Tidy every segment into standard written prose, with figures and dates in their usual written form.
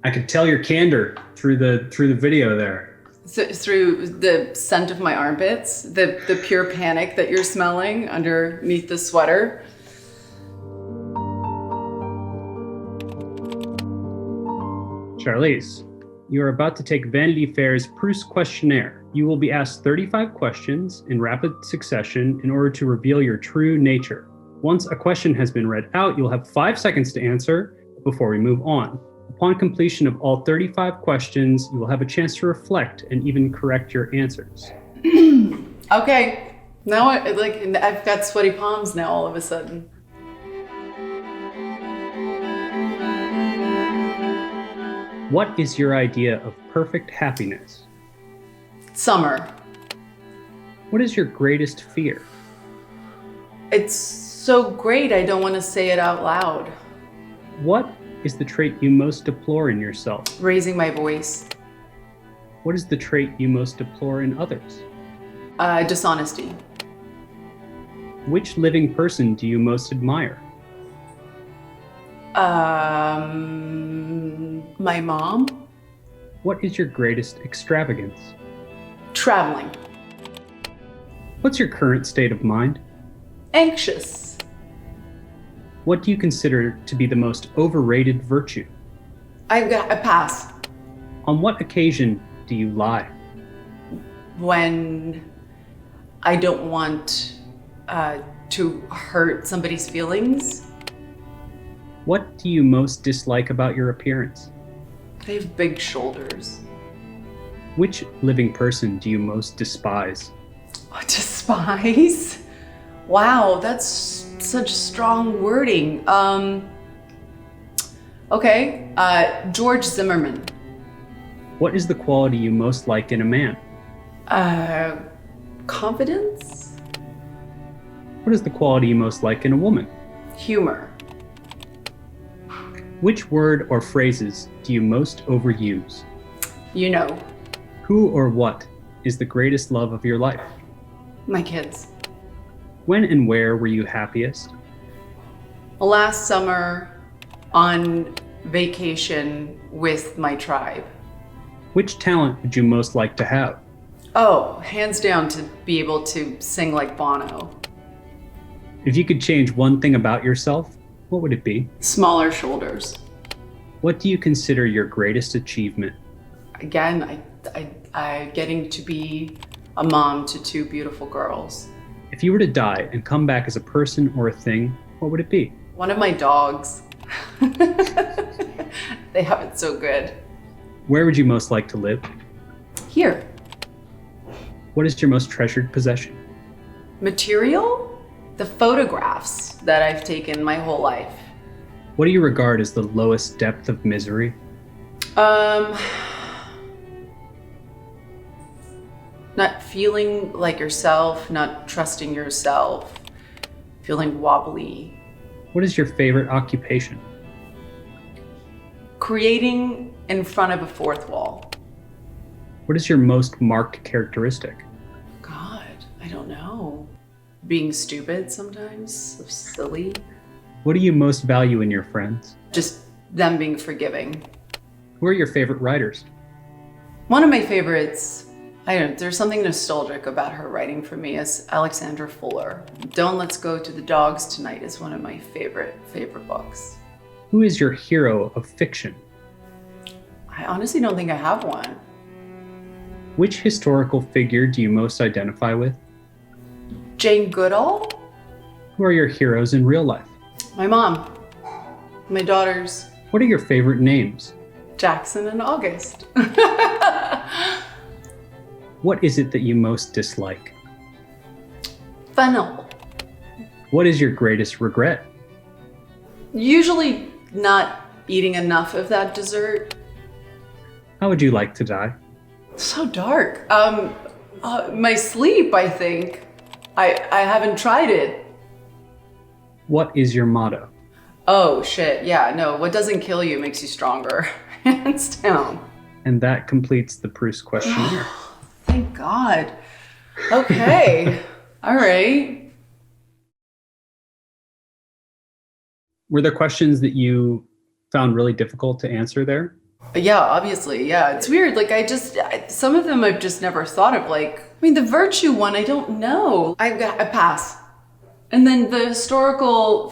I could tell your candor through the video there. Through the scent of my armpits, the pure panic that you're smelling underneath the sweater. Charlize, you are about to take Vanity Fair's Proust questionnaire. You will be asked 35 questions in rapid succession in order to reveal your true nature. Once a question has been read out, you'll have 5 seconds to answer before we move on. Upon completion of all 35 questions, you will have a chance to reflect and even correct your answers. Okay, now I've got sweaty palms now all of a sudden. What is your idea of perfect happiness? Summer. What is your greatest fear? It's so great I don't want to say it out loud. What is the trait you most deplore in yourself? Raising my voice. What is the trait you most deplore in others? Dishonesty. Which living person do you most admire? My mom. What is your greatest extravagance? Traveling. What's your current state of mind? Anxious. What do you consider to be the most overrated virtue? I've got a pass. On what occasion do you lie? When I don't want to hurt somebody's feelings. What do you most dislike about your appearance? I have big shoulders. Which living person do you most despise? Despise? Wow, that's such strong wording. Okay, George Zimmerman. What is the quality you most like in a man? Confidence? What is the quality you most like in a woman? Humor. Which word or phrases do you most overuse? You know, Who or what is the greatest love of your life? my kids. When and where were you happiest? Last summer on vacation with my tribe. Which talent would you most like to have? Oh, hands down to be able to sing like Bono. If you could change one thing about yourself, what would it be? Smaller shoulders. What do you consider your greatest achievement? Again, I getting to be a mom to 2 beautiful girls. If you were to die and come back as a person or a thing, what would it be? One of my dogs. They have it so good. Where would you most like to live? Here. What is your most treasured possession? Material? The photographs that I've taken my whole life. What do you regard as the lowest depth of misery? Not feeling like yourself, not trusting yourself, feeling wobbly. What is your favorite occupation? Creating in front of a fourth wall. What is your most marked characteristic? God, I don't know. Being stupid sometimes, so silly. What do you most value in your friends? Just them being forgiving. Who are your favorite writers? One of my favorites, there's something nostalgic about her writing for me, is Alexandra Fuller. Don't Let's Go to the Dogs Tonight is one of my favorite books. Who is your hero of fiction? I honestly don't think I have one. Which historical figure do you most identify with? Jane Goodall? Who are your heroes in real life? My mom. My daughters. What are your favorite names? Jackson and August. What is it that you most dislike? Fennel. What is your greatest regret? Usually not eating enough of that dessert. How would you like to die? So dark. My sleep, I think. I haven't tried it. What is your motto? Oh shit, yeah, no, what doesn't kill you makes you stronger. Hands down. And that completes the Proust questionnaire. Thank God. Okay. All right. Were there questions that you found really difficult to answer there? Yeah, obviously. Yeah. It's weird. Like some of them I've just never thought of. Like, I mean, the virtue one, I don't know. I pass. And then the historical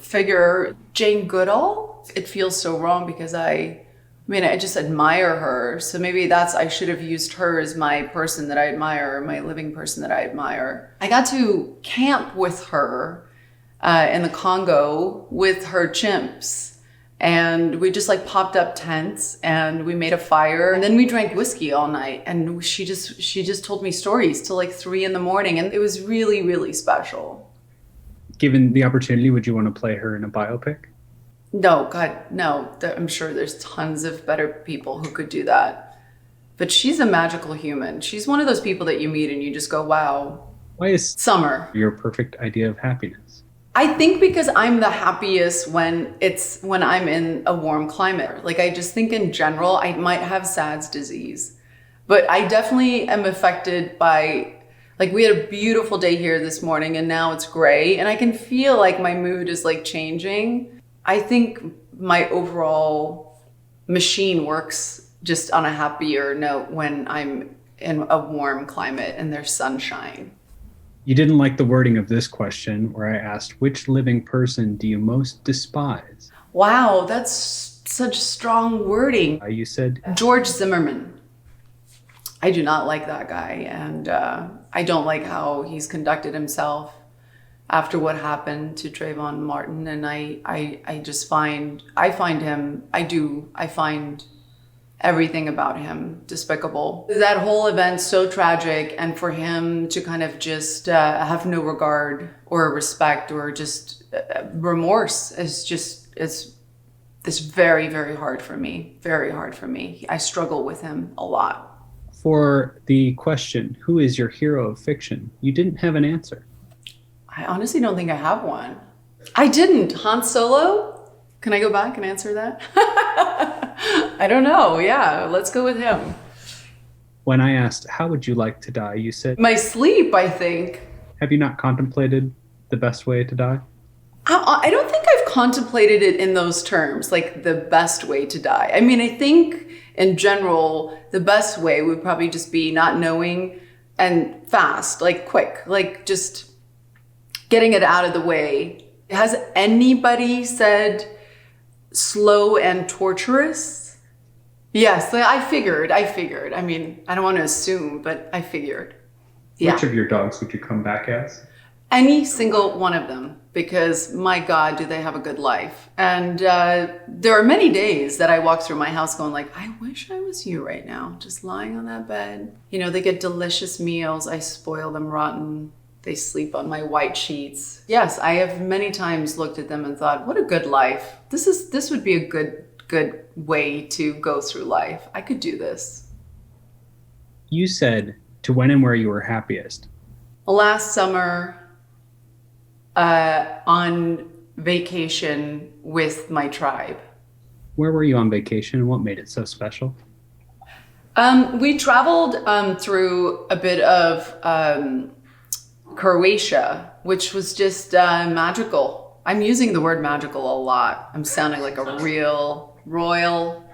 figure, Jane Goodall, it feels so wrong because I just admire her. So maybe I should have used her as my person that I admire, my living person that I admire. I got to camp with her in the Congo with her chimps. And we just like popped up tents and we made a fire and then we drank whiskey all night. And she just told me stories till like 3 a.m. and it was really, really special. Given the opportunity, would you want to play her in a biopic? No, God, no. I'm sure there's tons of better people who could do that. But she's a magical human. She's one of those people that you meet and you just go, wow. Why is summer your perfect idea of happiness? I think because I'm the happiest when I'm in a warm climate. Like I just think in general, I might have SADS disease, but I definitely am affected by, like we had a beautiful day here this morning and now it's gray and I can feel like my mood is like changing. I think my overall machine works just on a happier note when I'm in a warm climate and there's sunshine. You didn't like the wording of this question where I asked, which living person do you most despise? Wow, that's such strong wording. You said? George Zimmerman. I do not like that guy. And I don't like how he's conducted himself after what happened to Trayvon Martin. And I find everything about him despicable. That whole event so tragic, and for him to kind of just have no regard or respect or just remorse it's very, very hard for me. Very hard for me. I struggle with him a lot. For the question, who is your hero of fiction? You didn't have an answer. I honestly don't think I have one. I didn't. Han Solo? Can I go back and answer that? I don't know. Yeah, let's go with him. When I asked, how would you like to die? You said, my sleep, I think. Have you not contemplated the best way to die? I don't think I've contemplated it in those terms, like the best way to die. I mean, I think in general, the best way would probably just be not knowing and fast, like quick, like just getting it out of the way. Has anybody said slow and torturous? Yes, I figured. I mean, I don't want to assume, but I figured. Yeah. Which of your dogs would you come back as? Any single one of them, because my God, do they have a good life. And there are many days that I walk through my house going like, I wish I was you right now, just lying on that bed. You know, they get delicious meals. I spoil them rotten. They sleep on my white sheets. Yes, I have many times looked at them and thought, what a good life. This would be a good way to go through life. I could do this. You said to when and where you were happiest. Last summer, on vacation with my tribe. Where were you on vacation and what made it so special? We traveled through a bit of Croatia, which was just magical. I'm using the word magical a lot. I'm sounding like a real royal.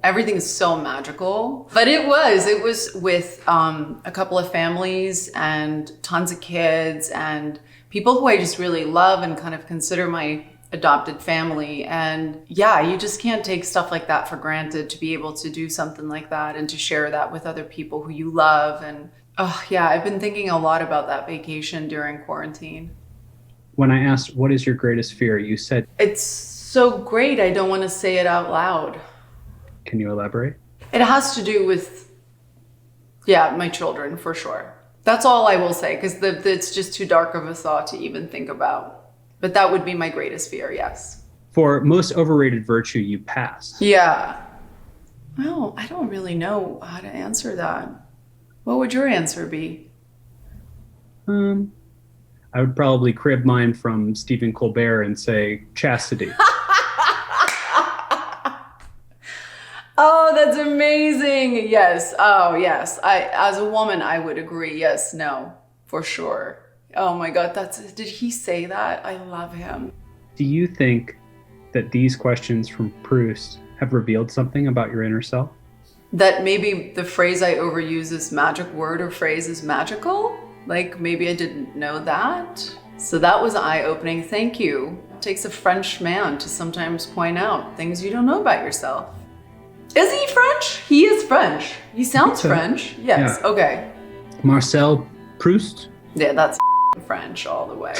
Everything is so magical. But it was with a couple of families and tons of kids and people who I just really love and kind of consider my adopted family. And yeah, you just can't take stuff like that for granted, to be able to do something like that and to share that with other people who you love. And oh yeah, I've been thinking a lot about that vacation during quarantine. When I asked, what is your greatest fear? You said, it's so great, I don't want to say it out loud. Can you elaborate? It has to do with, my children, for sure. That's all I will say, because it's just too dark of a thought to even think about. But that would be my greatest fear, yes. For most overrated virtue, you passed. Yeah. Well, I don't really know how to answer that. What would your answer be? I would probably crib mine from Stephen Colbert and say chastity. Oh, that's amazing. Yes. Oh, yes. As a woman, I would agree. Yes, no, for sure. Oh my God, did he say that? I love him. Do you think that these questions from Proust have revealed something about your inner self? That maybe the phrase I overuse is magic word or phrase is magical. Like maybe I didn't know that. So that was eye-opening. Thank you. It takes a French man to sometimes point out things you don't know about yourself. Is he French? He is French. He sounds so. French. Yes. Yeah. Okay. Marcel Proust? Yeah, that's French all the way.